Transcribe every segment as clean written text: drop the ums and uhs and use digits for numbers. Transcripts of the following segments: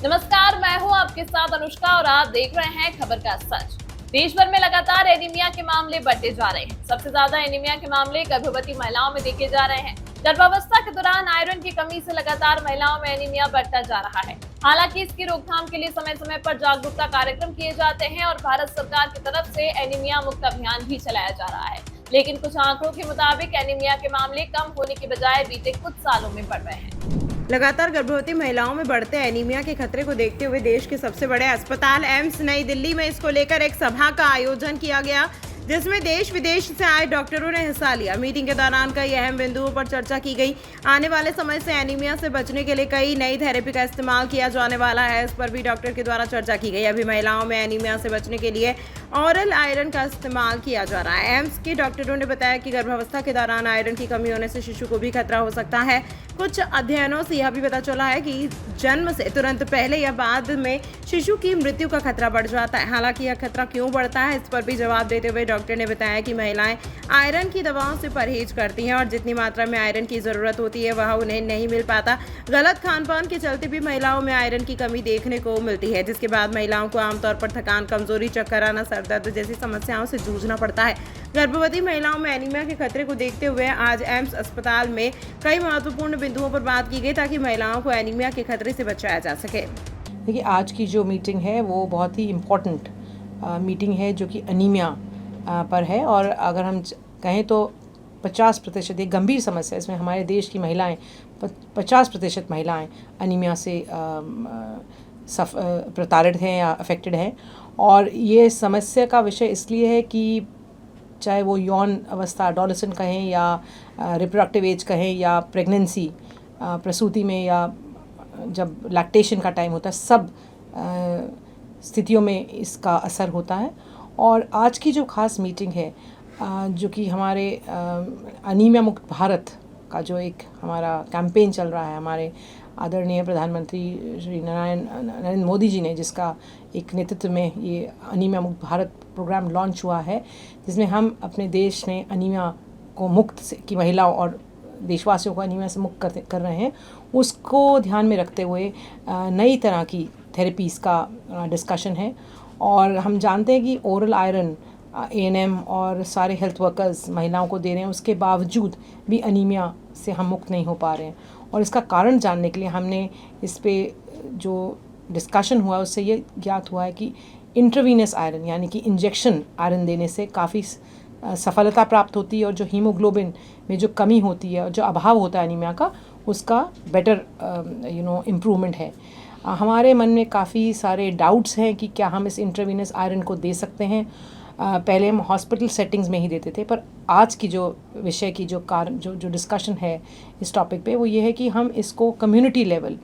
नमस्कार, मैं हूं आपके साथ अनुष्का और आप देख रहे हैं खबर का सच। देश भर में लगातार एनीमिया के मामले बढ़ते जा रहे हैं। सबसे ज्यादा एनीमिया के मामले गर्भवती महिलाओं में देखे जा रहे हैं। गर्भावस्था के दौरान आयरन की कमी से लगातार महिलाओं में एनीमिया बढ़ता जा रहा है। हालांकि इसकी रोकथाम के लिए समय समय पर जागरूकता कार्यक्रम किए जाते हैं और भारत सरकार की तरफ से एनीमिया मुक्त अभियान भी चलाया जा रहा है। लेकिन कुछ आंकड़ों के मुताबिक एनीमिया के मामले कम होने की बजाय बीते कुछ सालों में बढ़ रहे हैं। लगातार गर्भवती महिलाओं में बढ़ते एनीमिया के खतरे को देखते हुए देश के सबसे बड़े अस्पताल एम्स नई दिल्ली में इसको लेकर एक सभा का आयोजन किया गया, जिसमें देश विदेश से आए डॉक्टरों ने हिस्सा लिया। मीटिंग के दौरान कई अहम बिंदुओं पर चर्चा की गई। आने वाले समय से एनीमिया से बचने के लिए कई नई थेरेपी का इस्तेमाल किया जाने वाला है, इस पर भी डॉक्टर के द्वारा चर्चा की गई। अभी महिलाओं में एनीमिया से बचने के लिए ऑरल आयरन का इस्तेमाल किया जा रहा है। एम्स के डॉक्टरों ने बताया कि गर्भावस्था के दौरान आयरन की कमी होने से शिशु को भी खतरा हो सकता है। कुछ अध्ययनों से यह भी पता चला है कि जन्म से तुरंत पहले या बाद में शिशु की मृत्यु का खतरा बढ़ जाता है। हालांकि यह खतरा क्यों बढ़ता है, इस पर भी जवाब देते हुए डॉक्टर ने बताया कि महिलाएं आयरन की दवाओं से परहेज करती हैं और जितनी मात्रा में आयरन की ज़रूरत होती है वह उन्हें नहीं मिल पाता। गलत खान-पान के चलते भी महिलाओं में आयरन की कमी देखने को मिलती है, जिसके बाद महिलाओं को आमतौर पर थकान, कमजोरी, चक्कर आना, सर दर्द जैसी समस्याओं से जूझना पड़ता है। गर्भवती महिलाओं में एनीमिया के खतरे को देखते हुए आज एम्स अस्पताल में कई महत्वपूर्ण बिंदुओं पर बात की गई ताकि महिलाओं को एनीमिया के खतरे से बचाया जा सके। देखिए, आज की जो मीटिंग है वो बहुत ही इम्पोर्टेंट मीटिंग है जो कि अनीमिया पर है। और अगर हम कहें तो 50% एक गंभीर समस्या है। इसमें हमारे देश की महिलाएं 50% महिलाएं अनीमिया से प्रताड़ित हैं या अफेक्टेड हैं। और ये समस्या का विषय इसलिए है कि चाहे वो यौन अवस्था एडोलेसेंट कहें या रिप्रोडक्टिव एज कहें या प्रेगनेंसी प्रसूति में या जब लैक्टेशन का टाइम होता है, सब स्थितियों में इसका असर होता है। और आज की जो खास मीटिंग है जो कि हमारे अनीमिया मुक्त भारत का जो एक हमारा कैंपेन चल रहा है, हमारे आदरणीय प्रधानमंत्री श्री नरेंद्र मोदी जी ने, जिसका एक नेतृत्व में ये अनीमिया मुक्त भारत प्रोग्राम लॉन्च हुआ है, जिसमें हम अपने देश में अनीमिया को मुक्त की महिलाओं और देशवासियों को अनीमिया से मुक्त कर रहे हैं, उसको ध्यान में रखते हुए नई तरह की थेरेपीज़ का डिस्कशन है। और हम जानते हैं कि ओरल आयरन एएनएम और सारे हेल्थ वर्कर्स महिलाओं को दे रहे हैं, उसके बावजूद भी अनीमिया से हम मुक्त नहीं हो पा रहे हैं। और इसका कारण जानने के लिए हमने इस पे जो डिस्कशन हुआ उससे ये ज्ञात हुआ है कि इंट्रावीनस आयरन यानी कि इंजेक्शन आयरन देने से काफ़ी सफलता प्राप्त होती है और जो हीमोग्लोबिन में जो कमी होती है और जो अभाव होता है अनीमिया का, उसका बेटर इम्प्रूवमेंट है। हमारे मन में काफ़ी सारे डाउट्स हैं कि क्या हम इस इंट्रावीनस आयरन को दे सकते हैं। पहले हम हॉस्पिटल सेटिंग्स में ही देते थे, पर आज की जो विषय की जो डिस्कशन है इस टॉपिक पे वो ये है कि हम इसको कम्युनिटी लेवल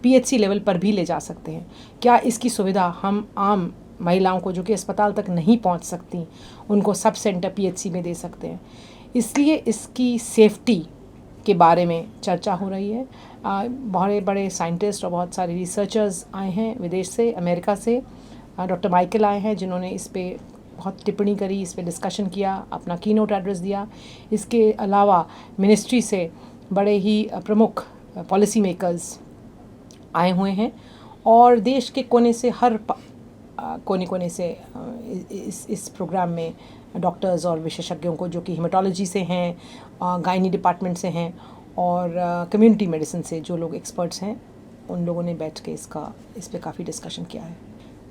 पीएचसी लेवल पर भी ले जा सकते हैं। क्या इसकी सुविधा हम आम महिलाओं को जो कि अस्पताल तक नहीं पहुंच सकती, उनको सब सेंटर पीएचसी में दे सकते हैं। इसलिए इसकी सेफ्टी के बारे में चर्चा हो रही है। बहुत बड़े साइंटिस्ट और बहुत सारे रिसर्चर्स आए हैं विदेश से, अमेरिका से। डॉक्टर माइकल आए हैं जिन्होंने इस पे बहुत टिप्पणी करी, इस पे डिस्कशन किया, अपना कीनोट एड्रेस दिया। इसके अलावा मिनिस्ट्री से बड़े ही प्रमुख पॉलिसी मेकर्स आए हुए हैं और देश के कोने से हर कोने से इस प्रोग्राम में डॉक्टर्स और विशेषज्ञों को, जो कि हेमेटोलॉजी से हैं, गायनी डिपार्टमेंट से हैं और कम्युनिटी मेडिसिन से जो लोग एक्सपर्ट्स हैं, उन लोगों ने बैठ के इस पे काफ़ी डिस्कशन किया है।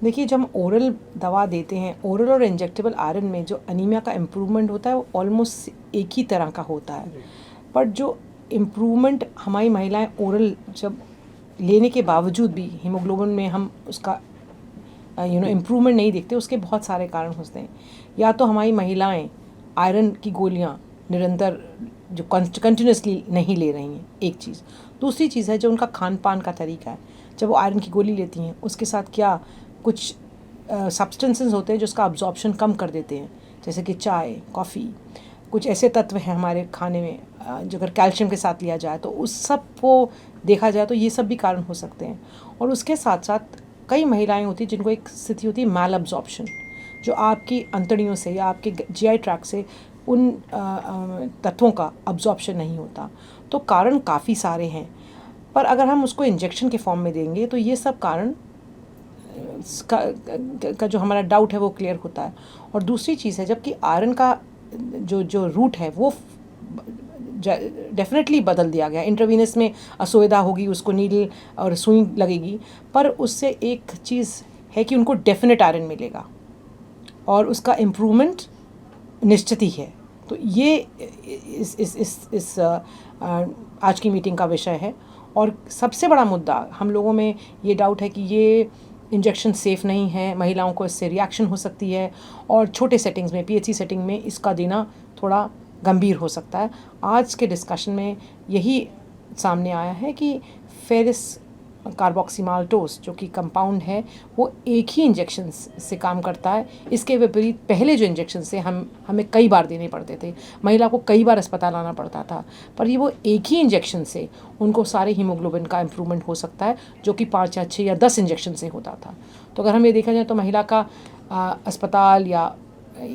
देखिए, जब हम ओरल दवा देते हैं, ओरल और इंजेक्टेबल आयरन में जो अनीमिया का इम्प्रूवमेंट होता है वो ऑलमोस्ट एक ही तरह का होता है। पर जो इम्प्रूवमेंट हमारी महिलाएं ओरल जब लेने के बावजूद भी हीमोग्लोबिन में हम उसका इम्प्रूवमेंट नहीं देखते, उसके बहुत सारे कारण होते हैं। या तो हमारी महिलाएं आयरन की गोलियां निरंतर जो कंटिन्यूसली नहीं ले रही हैं, एक चीज़। दूसरी चीज़ है जो उनका खान पान का तरीका है। जब वो आयरन की गोली लेती हैं, उसके साथ क्या कुछ सब्सटेंसेस होते हैं जो उसका अब्जॉर्प्शन कम कर देते हैं, जैसे कि चाय, कॉफ़ी, कुछ ऐसे तत्व हैं हमारे खाने में जो अगर कैल्शियम के साथ लिया जाए तो उस सब को देखा जाए तो ये सब भी कारण हो सकते हैं। और उसके साथ साथ कई महिलाएं होती हैं जिनको एक स्थिति होती है मैल अब्जॉर्प्शन, जो आपकी अंतड़ियों से या आपके जीआई ट्रैक्ट से उन तत्वों का अब्जॉर्प्शन नहीं होता। तो कारण काफ़ी सारे हैं। पर अगर हम उसको इंजेक्शन के फॉर्म में देंगे तो ये सब कारण का जो हमारा डाउट है वो क्लियर होता है। और दूसरी चीज़ है, जबकि आयरन का जो रूट है वो डेफिनेटली बदल दिया गया, इंट्रावीनस में असुविधा होगी, उसको नीडल और सुई लगेगी, पर उससे एक चीज़ है कि उनको डेफिनेट आयरन मिलेगा और उसका इम्प्रूवमेंट निश्चित ही है। तो ये इस आज की मीटिंग का विषय है। और सबसे बड़ा मुद्दा हम लोगों में ये डाउट है कि ये इंजेक्शन सेफ़ नहीं है, महिलाओं को इससे रिएक्शन हो सकती है और छोटे सेटिंग्स में, PHC सेटिंग में इसका देना थोड़ा गंभीर हो सकता है। आज के डिस्कशन में यही सामने आया है कि फेरिस कार्बोक्सीमाल्टोस जो कि कंपाउंड है वो एक ही इंजेक्शन से काम करता है। इसके विपरीत पहले जो इंजेक्शन से हमें कई बार देने पड़ते थे, महिला को कई बार अस्पताल आना पड़ता था, पर ये वो एक ही इंजेक्शन से उनको सारे हीमोग्लोबिन का इम्प्रूवमेंट हो सकता है, जो कि 5 या 6 या 10 इंजेक्शन से होता था। तो अगर हमें देखा जाए तो महिला का अस्पताल या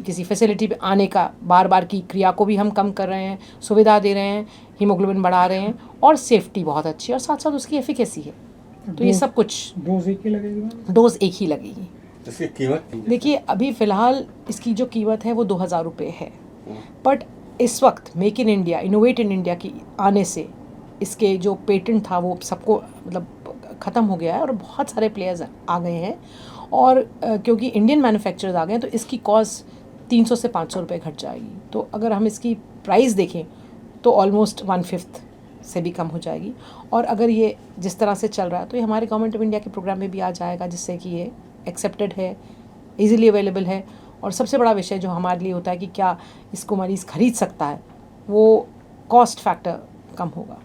किसी फैसिलिटी पे आने का बार बार की क्रिया को भी हम कम कर रहे हैं, सुविधा दे रहे हैं, हीमोग्लोबिन बढ़ा रहे हैं और सेफ्टी बहुत अच्छी है और साथ साथ उसकी एफिकेसी है। तो ये सब कुछ डोज एक ही लगेगी? डोज एक ही लगेगी। इसकी कीमत देखिए, अभी फ़िलहाल इसकी जो कीमत है वो 2000 रुपये है, बट इस वक्त make in India, innovate in India की आने से इसके जो पेटेंट था वो सबको मतलब ख़त्म हो गया है और बहुत सारे प्लेयर्स आ गए हैं। और क्योंकि इंडियन मैन्युफैक्चरर्स आ गए हैं तो इसकी कॉस्ट 300 से 500 रुपये घट जाएगी। तो अगर हम इसकी प्राइस देखें तो ऑलमोस्ट 1/5 से भी कम हो जाएगी। और अगर ये जिस तरह से चल रहा है तो ये हमारे गवर्नमेंट ऑफ इंडिया के प्रोग्राम में भी आ जाएगा, जिससे कि ये एक्सेप्टेड है, इजीली अवेलेबल है। और सबसे बड़ा विषय जो हमारे लिए होता है कि क्या इसको मरीज़ खरीद सकता है, वो कॉस्ट फैक्टर कम होगा।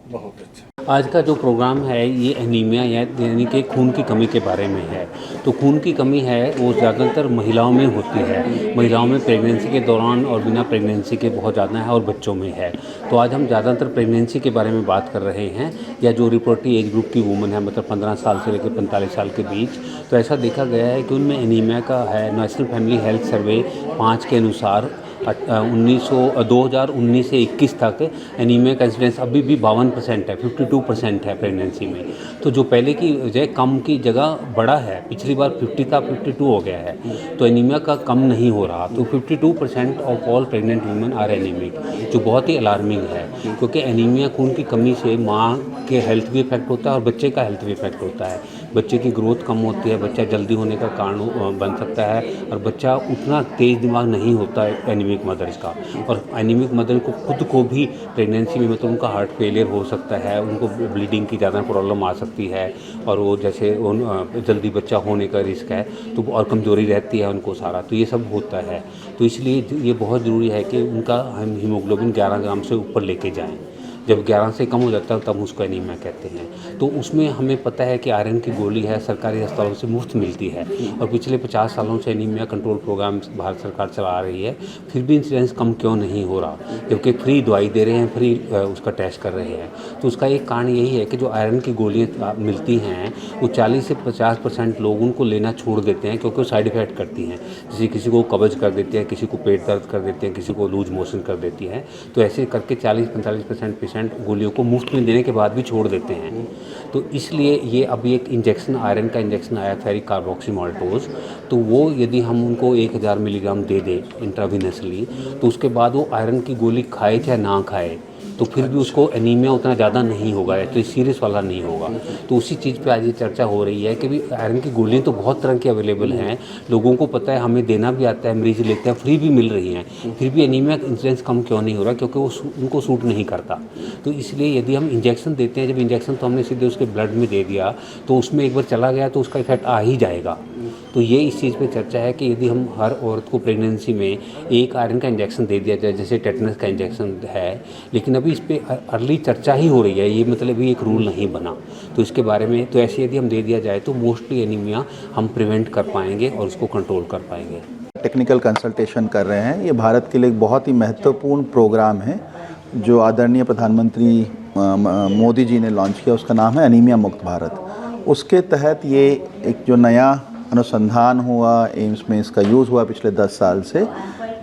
बहुत अच्छा। आज का जो प्रोग्राम है ये एनीमिया यानी कि खून की कमी के बारे में है। तो खून की कमी है वो ज़्यादातर महिलाओं में होती है, महिलाओं में प्रेगनेंसी के दौरान और बिना प्रेगनेंसी के बहुत ज़्यादा है और बच्चों में है। तो आज हम ज़्यादातर प्रेगनेंसी के बारे में बात कर रहे हैं या जो रिपोर्टिव एज ग्रुप की वूमन है, मतलब 15 साल से लेकर 45 साल के बीच। तो ऐसा देखा गया है कि उनमें एनीमिया का है। नेशनल फैमिली हेल्थ सर्वे 5 के अनुसार 2019 से 21 तक एनीमिया का इंसिडेंस अभी भी 52% है, 52% है प्रेगनेंसी में। तो जो पहले की वजह कम की जगह बढ़ा है, पिछली बार 50 था 52 हो गया है। तो एनीमिया का कम नहीं हो रहा। तो 52% of all pregnant women are anaemic, जो बहुत ही अलार्मिंग है, क्योंकि एनीमिया खून की कमी से माँ के हेल्थ भी इफेक्ट होता है और बच्चे का हेल्थ भी इफेक्ट होता है। बच्चे की ग्रोथ कम होती है, बच्चा जल्दी होने का कारण बन सकता है और बच्चा उतना तेज़ दिमाग नहीं होता है एनीमिक मदर्स का। और एनीमिक मदर को खुद को भी प्रेगनेंसी में मतलब उनका हार्ट फेलियर हो सकता है, उनको ब्लीडिंग की ज़्यादा प्रॉब्लम आ सकती है और वो जैसे जल्दी बच्चा होने का रिस्क है तो और कमज़ोरी रहती है उनको सारा। तो ये सब होता है। तो इसलिए ये बहुत ज़रूरी है कि उनका हम हीमोग्लोबिन 11 ग्राम से ऊपर लेके जाएँ। जब 11 से कम हो जाता है तब उसको एनीमिया कहते हैं। तो उसमें हमें पता है कि आयरन की गोली है, सरकारी अस्पतालों से मुफ्त मिलती है और पिछले 50 सालों से एनीमिया कंट्रोल प्रोग्राम भारत सरकार चला रही है। फिर भी इंसिडेंस कम क्यों नहीं हो रहा, जबकि फ्री दवाई दे रहे हैं, फ्री उसका टेस्ट कर रहे हैं। तो उसका एक कारण यही है कि जो आयरन की गोलियाँ मिलती हैं वो 40 से 50% लोग उनको लेना छोड़ देते हैं, क्योंकि वो साइड इफेक्ट करती हैं। जैसे किसी को कब्ज कर देती है, किसी को पेट दर्द कर देते हैं, किसी को लूज मोशन कर देती है। तो ऐसे करके 40-45% गोलियों को मुफ्त में देने के बाद भी छोड़ देते हैं। तो इसलिए ये अभी एक इंजेक्शन, आयरन का इंजेक्शन आया फेरिक कार्बोक्सीमाल्टोस, तो वो यदि हम उनको 1000 मिलीग्राम दे दें इंट्रावीनसली, तो उसके बाद वो आयरन की गोली खाए चाहे ना खाए तो फिर भी उसको एनीमिया उतना ज़्यादा नहीं होगा, तो सीरियस वाला नहीं होगा। तो उसी चीज़ पे आज ये चर्चा हो रही है कि भी आयरन की गोलियाँ तो बहुत तरह की अवेलेबल हैं, लोगों को पता है, हमें देना भी आता है, मरीज लेते हैं, फ्री भी मिल रही हैं, फिर भी एनीमिया का इंसिडेंस कम क्यों नहीं हो रहा, क्योंकि वो उनको सूट नहीं करता। तो इसलिए यदि हम इंजेक्शन देते हैं, जब इंजेक्शन तो हमने सीधे उसके ब्लड में दे दिया तो उसमें एक बार चला गया तो उसका इफेक्ट आ ही जाएगा। तो ये इस चीज़ पे चर्चा है कि यदि हम हर औरत को प्रेगनेंसी में एक आयरन का इंजेक्शन दे दिया जाए, जैसे टेटनस का इंजेक्शन है, लेकिन अभी इस पर अर्ली चर्चा ही हो रही है, ये मतलब ये एक रूल नहीं बना। तो इसके बारे में तो ऐसे यदि हम दे दिया जाए तो मोस्टली एनीमिया हम प्रिवेंट कर पाएंगे और उसको कंट्रोल कर पाएंगे। टेक्निकल कंसल्टेशन कर रहे हैं। ये भारत के लिए एक बहुत ही महत्वपूर्ण प्रोग्राम है जो आदरणीय प्रधानमंत्री मोदी जी ने लॉन्च किया। उसका नाम है एनीमिया मुक्त भारत। उसके तहत ये एक जो नया अनुसंधान हुआ, एम्स में इसका यूज़ हुआ पिछले 10 साल से,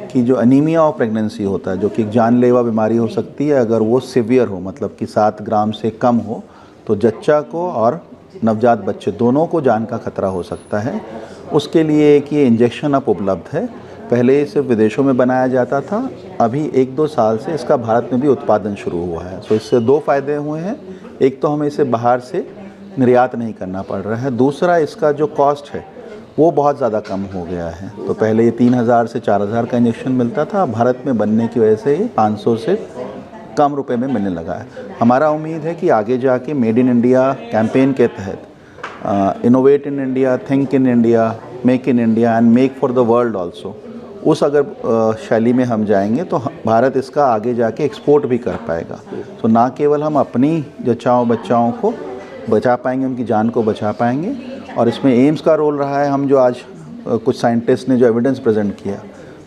कि जो एनीमिया ऑफ प्रेगनेंसी होता है, जो कि एक जानलेवा बीमारी हो सकती है अगर वो सिवियर हो, मतलब कि 7 ग्राम से कम हो, तो जच्चा को और नवजात बच्चे दोनों को जान का खतरा हो सकता है। उसके लिए एक ये इंजेक्शन अब उपलब्ध है। पहले सिर्फ विदेशों में बनाया जाता था, अभी 1-2 साल से इसका भारत में भी उत्पादन शुरू हुआ है। तो इससे 2 फ़ायदे हुए हैं। एक तो हमें इसे बाहर से निर्यात नहीं करना पड़ रहा है, दूसरा इसका जो कॉस्ट है वो बहुत ज़्यादा कम हो गया है। तो पहले ये 3000 से 4000 का इंजेक्शन मिलता था, भारत में बनने की वजह से ये 500 से कम रुपए में मिलने लगा है। हमारा उम्मीद है कि आगे जाके मेड इन इंडिया कैंपेन के तहत innovate in India, think in India, make in India and make for the world also, उस अगर शैली में हम जाएंगे तो भारत इसका आगे जाके एक्सपोर्ट भी कर पाएगा। तो ना केवल हम अपनी जच्चाओं बच्चाओं को बचा पाएंगे, उनकी जान को बचा पाएंगे, और इसमें एम्स का रोल रहा है। हम जो आज कुछ साइंटिस्ट ने जो एविडेंस प्रेजेंट किया,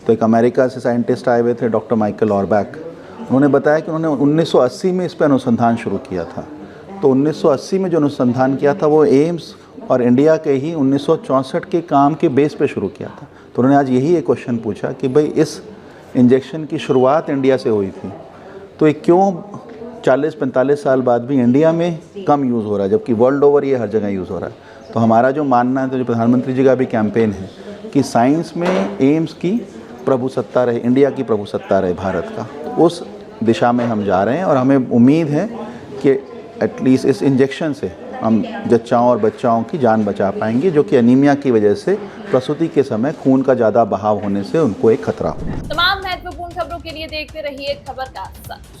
तो एक अमेरिका से साइंटिस्ट आए हुए थे डॉक्टर माइकल ऑरबैक, उन्होंने बताया कि उन्होंने 1980 में इस पर अनुसंधान शुरू किया था। तो 1980 में जो अनुसंधान किया था वो एम्स और इंडिया के ही 1964 के काम के बेस पे शुरू किया था। तो उन्होंने आज यही एक क्वेश्चन पूछा कि भाई इस इंजेक्शन की शुरुआत इंडिया से हुई थी, तो ये क्यों 40-45 साल बाद भी इंडिया में कम यूज़ हो रहा है, जबकि वर्ल्ड ओवर ये हर जगह यूज़ हो रहा है। तो हमारा जो मानना है, तो जो प्रधानमंत्री जी का भी कैंपेन है कि साइंस में एम्स की प्रभुसत्ता रहे, इंडिया की प्रभुसत्ता रहे भारत का, तो उस दिशा में हम जा रहे हैं। और हमें उम्मीद है कि एटलीस्ट इस इंजेक्शन से हम जच्चाओं और बच्चाओं की जान बचा पाएंगे, जो कि एनीमिया की वजह से प्रसूति के समय खून का ज़्यादा बहाव होने से उनको एक खतरा हो। तमाम महत्वपूर्ण खबरों के लिए देखते रहिए खबर का सच।